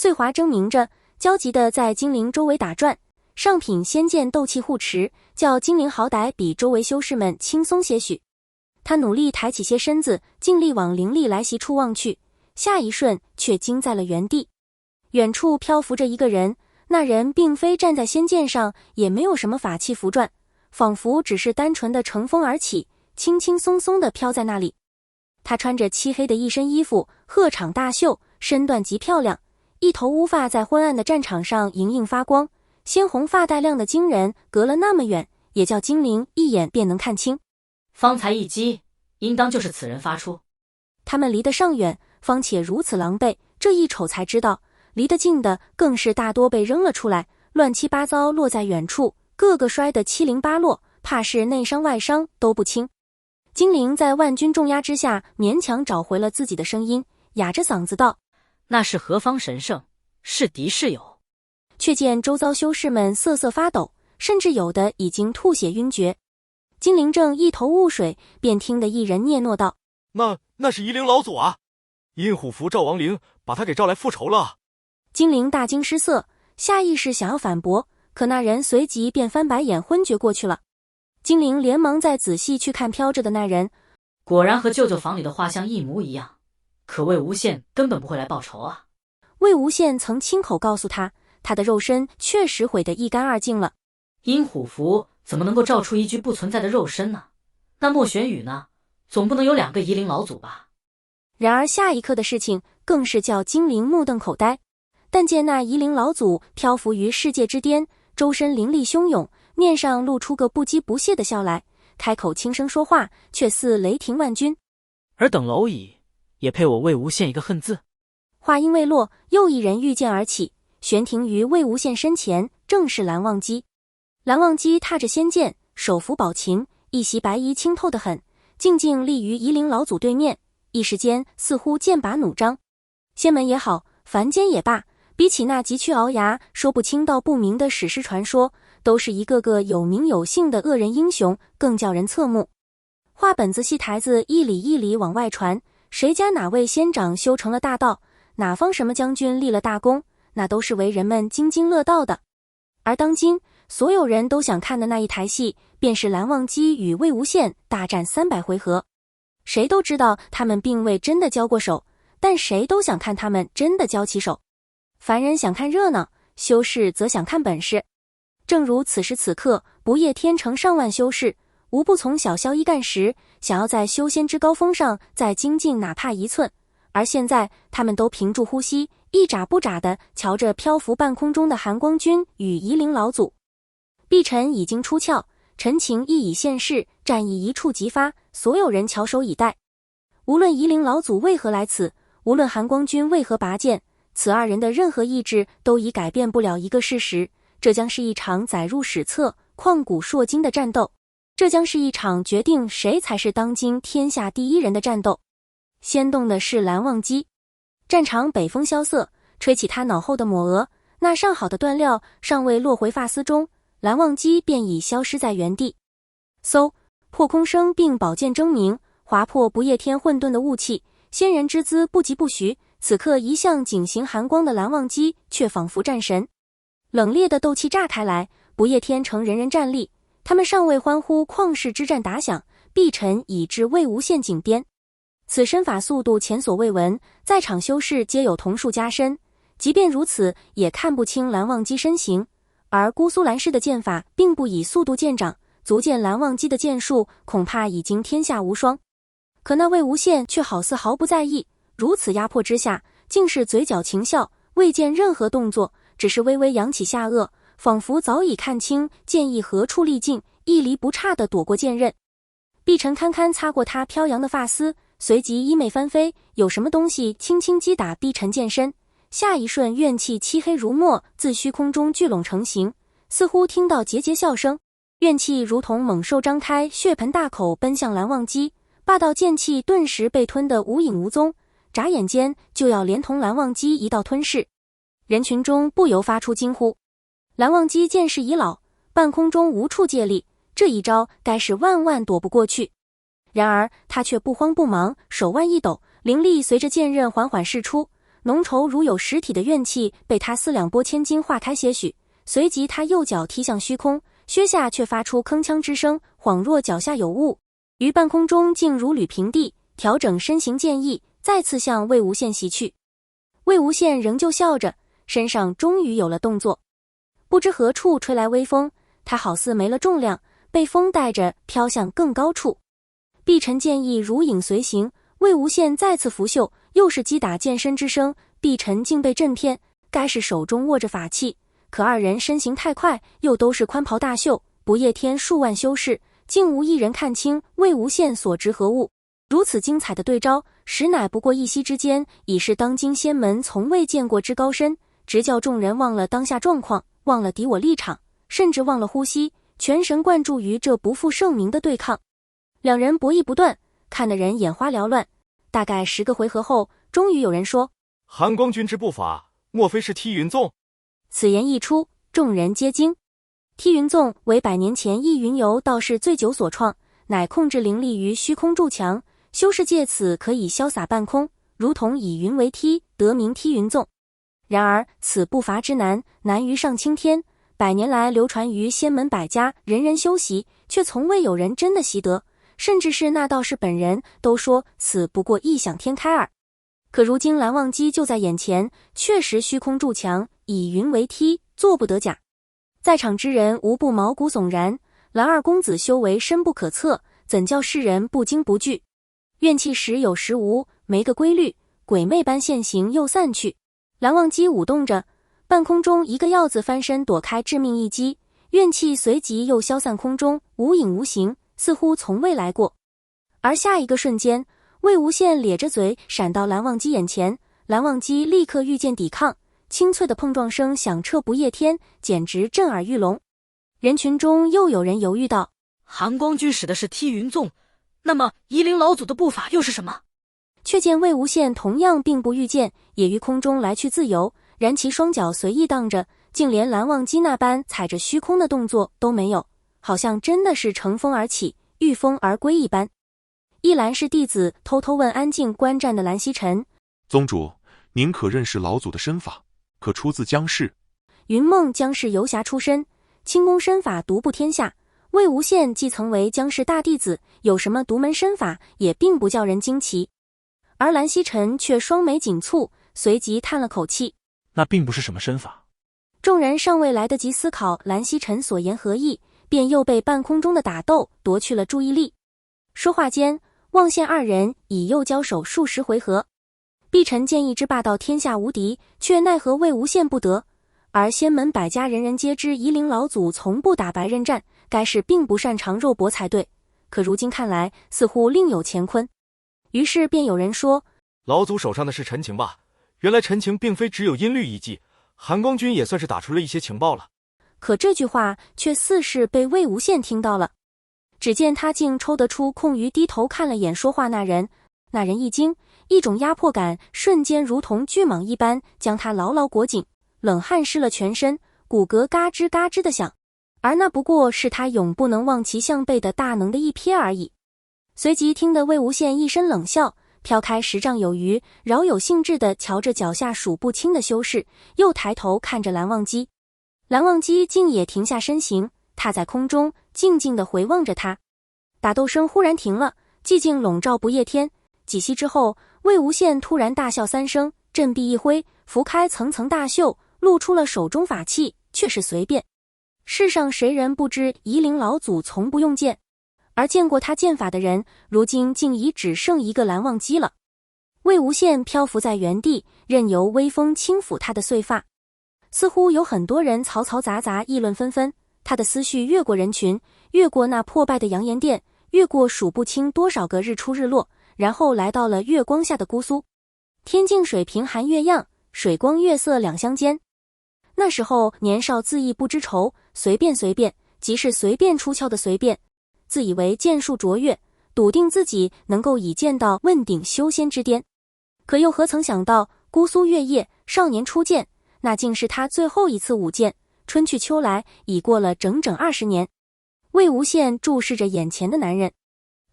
穗华争鸣着，焦急地在精灵周围打转。上品仙剑斗气护持，叫精灵好歹比周围修士们轻松些许。他努力抬起些身子，尽力往灵力来袭处望去，下一瞬却惊在了原地。远处漂浮着一个人，那人并非站在仙剑上，也没有什么法器符转，仿佛只是单纯的乘风而起，轻轻松松地飘在那里。他穿着漆黑的一身衣服，鹤氅大袖，身段极漂亮，一头乌发在昏暗的战场上莹莹发光，鲜红发带亮得惊人，隔了那么远，也叫精灵一眼便能看清。方才一击，应当就是此人发出。他们离得尚远，方且如此狼狈，这一瞅才知道，离得近的更是大多被扔了出来，乱七八糟落在远处，个个摔得七零八落，怕是内伤外伤都不轻。精灵在万军重压之下，勉强找回了自己的声音，哑着嗓子道：那是何方神圣，是敌是友？却见周遭修士们瑟瑟发抖，甚至有的已经吐血晕厥。精灵正一头雾水，便听得一人嗫嚅道：那是夷陵老祖啊！阴虎符赵王陵把他给召来复仇了。精灵大惊失色，下意识想要反驳，可那人随即便翻白眼昏厥过去了。精灵连忙再仔细去看飘着的那人，果然和舅舅房里的画像一模一样，可魏无羡根本不会来报仇啊。魏无羡曾亲口告诉他，他的肉身确实毁得一干二净了。阴虎符怎么能够照出一具不存在的肉身呢？那莫玄羽呢？总不能有2个夷陵老祖吧？然而下一刻的事情更是叫精灵目瞪口呆。但见那夷陵老祖漂浮于世界之巅，周身灵力汹涌，面上露出个不羁不屑的笑来，开口轻声说话，却似雷霆万钧。尔等蝼蚁，也配我魏无羡一个恨字？话音未落，又一人御剑而起，悬停于魏无羡身前，正是蓝忘机。蓝忘机踏着仙剑，手扶宝琴，一袭白衣清透得很，静静立于夷陵老祖对面，一时间似乎剑拔弩张。仙门也好，凡间也罢，比起那急趋鳌牙说不清道不明的史诗传说，都是一个个有名有姓的恶人英雄，更叫人侧目。话本子戏台子一里一里往外传，谁家哪位仙长修成了大道，哪方什么将军立了大功，那都是为人们津津乐道的。而当今所有人都想看的那一台戏，便是蓝忘机与魏无羡大战300回合。谁都知道他们并未真的交过手，但谁都想看他们真的交起手。凡人想看热闹，修士则想看本事。正如此时此刻，不夜天成上万修士，无不从小萧一干时，想要在修仙之高峰上再精进哪怕1寸，而现在他们都屏住呼吸，一眨不眨地瞧着漂浮半空中的寒光君与夷陵老祖。碧晨已经出鞘，陈情亦已现世，战役一触即发，所有人翘首以待。无论夷陵老祖为何来此，无论寒光君为何拔剑，此2人的任何意志都已改变不了一个事实，这将是一场载入史册、旷古烁今的战斗，这将是一场决定谁才是当今天下第一人的战斗。先动的是蓝忘机，战场北风萧瑟，吹起他脑后的抹额，那上好的锻料尚未落回发丝中，蓝忘机便已消失在原地。嗖，破空声并宝剑争鸣，划破不夜天混沌的雾气，仙人之姿不疾不徐，此刻一向景行寒光的蓝忘机却仿佛战神。冷冽的斗气炸开来，不夜天成人人站立，他们尚未欢呼旷世之战打响，碧晨已至魏无羡颈边。此身法速度前所未闻，在场修士皆有同数加身，即便如此也看不清蓝忘机身形。而姑苏蓝氏的剑法并不以速度见长，足见蓝忘机的剑术恐怕已经天下无双。可那魏无羡却好似毫不在意，如此压迫之下，竟是嘴角轻笑，未见任何动作，只是微微扬起下颚，仿佛早已看清剑意何处力尽，一厘不差地躲过剑刃。碧晨堪堪擦过他飘扬的发丝，随即衣袂翻飞，有什么东西轻轻击打碧晨剑身，下一瞬怨气漆黑如墨，自虚空中聚拢成形，似乎听到桀桀笑声。怨气如同猛兽张开血盆大口奔向蓝忘机，霸道剑气顿时被吞得无影无踪，眨眼间就要连同蓝忘机一道吞噬。人群中不由发出惊呼。蓝忘机剑势已老，半空中无处借力，这一招该是万万躲不过去。然而他却不慌不忙，手腕一抖，灵力随着剑刃缓缓释出，浓稠如有实体的怨气被他四两拨千斤化开些许，随即他右脚踢向虚空，靴下却发出铿锵之声，恍若脚下有物，于半空中竟如履平地，调整身形剑意，再次向魏无羡袭去。魏无羡仍旧笑着，身上终于有了动作。不知何处吹来微风，他好似没了重量，被风带着飘向更高处。碧尘剑意如影随形，魏无羡再次拂袖，又是击打剑身之声，碧尘竟被震偏，该是手中握着法器，可二人身形太快，又都是宽袍大袖，不夜天数万修士，竟无一人看清魏无羡所执何物。如此精彩的对招，实乃不过一夕之间，已是当今仙门从未见过之高深，直叫众人忘了当下状况，忘了敌我立场，甚至忘了呼吸，全神贯注于这不负盛名的对抗。两人博弈不断，看得人眼花缭乱。大概10个回合后，终于有人说：韩光君之步法，莫非是踢云纵？此言一出，众人皆惊。踢云纵为100年前易云游道士醉酒所创，乃控制灵力于虚空筑墙，修士借此可以潇洒半空，如同以云为梯，得名踢云纵。然而此步伐之难，难于上青天，100年来流传于仙门百家，人人修习，却从未有人真的习得，甚至是那道士本人都说此不过异想天开耳。可如今蓝忘机就在眼前，确实虚空筑墙，以云为梯，做不得假。在场之人无不毛骨悚然，蓝二公子修为深不可测，怎叫世人不惊不惧？怨气时有时无，没个规律，鬼魅般现形又散去。蓝忘机舞动着，半空中一个鹞子翻身躲开致命一击，怨气随即又消散空中，无影无形，似乎从未来过。而下一个瞬间，魏无羡咧着嘴闪到蓝忘机眼前，蓝忘机立刻御剑抵抗，清脆的碰撞声响彻不夜天，简直震耳欲聋。人群中又有人犹豫道：韩光君使的是踢云纵，那么夷陵老祖的步法又是什么？却见魏无羡同样并不御剑，也于空中来去自由，然其双脚随意荡着，竟连蓝忘机那般踩着虚空的动作都没有，好像真的是乘风而起，御风而归一般。一兰氏弟子偷偷问安静观战的蓝曦臣：宗主，您可认识老祖的身法？可出自姜氏？云梦姜氏游侠出身，轻功身法独步天下，魏无羡既曾为姜氏大弟子，有什么独门身法也并不叫人惊奇。而蓝曦臣却双眉紧蹙，随即叹了口气：那并不是什么身法。众人尚未来得及思考蓝曦臣所言何意，便又被半空中的打斗夺去了注意力。说话间，望羡二人已又交手数十回合。碧尘见一之霸道天下无敌，却奈何魏无羡不得。而仙门百家人人皆知夷陵老祖从不打白刃战，该是并不擅长肉搏才对。可如今看来，似乎另有乾坤。于是便有人说：老祖手上的是陈情吧？原来陈情并非只有音律一技，韩光君也算是打出了一些情报了。可这句话却似是被魏无羡听到了。只见他竟抽得出空余，低头看了眼说话那人。那人一惊，一种压迫感瞬间如同巨蟒一般将他牢牢裹紧，冷汗湿了全身，骨骼嘎吱嘎吱的响。而那不过是他永不能望其项背的大能的一瞥而已。随即听得魏无羡一声冷笑，飘开10丈有余，饶有兴致地瞧着脚下数不清的修士，又抬头看着蓝忘机。蓝忘机竟也停下身形，踏在空中，静静地回望着他。打斗声忽然停了，寂静笼罩不夜天。几息之后，魏无羡突然大笑3声，振臂一挥，拂开层层大袖，露出了手中法器，却是随便。世上谁人不知夷陵老祖从不用剑，而见过他剑法的人，如今竟已只剩一个蓝忘机了。魏无羡漂浮在原地，任由微风轻抚他的碎发。似乎有很多人嘈嘈杂杂议论纷纷，他的思绪越过人群，越过那破败的阳岩殿，越过数不清多少个日出日落，然后来到了月光下的姑苏。天净水平含月样，水光月色两相间。那时候年少恣意不知愁，随便即是随便出鞘的随便，自以为剑术卓越，笃定自己能够以剑道问鼎修仙之巅。可又何曾想到，姑苏月夜，少年初见，那竟是他最后一次舞剑。春去秋来，已过了整整20年。魏无羡注视着眼前的男人，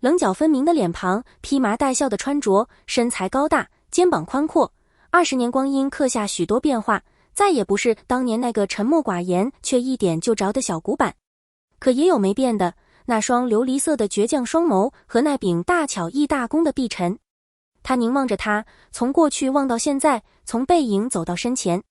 棱角分明的脸庞，披麻戴孝的穿着，身材高大，肩膀宽阔20年光阴刻下许多变化，再也不是当年那个沉默寡言却一点就着的小古板。可也有没变的，那双琉璃色的倔强双眸和那柄大巧亦大弓的臂沉。他凝望着他，从过去望到现在，从背影走到身前。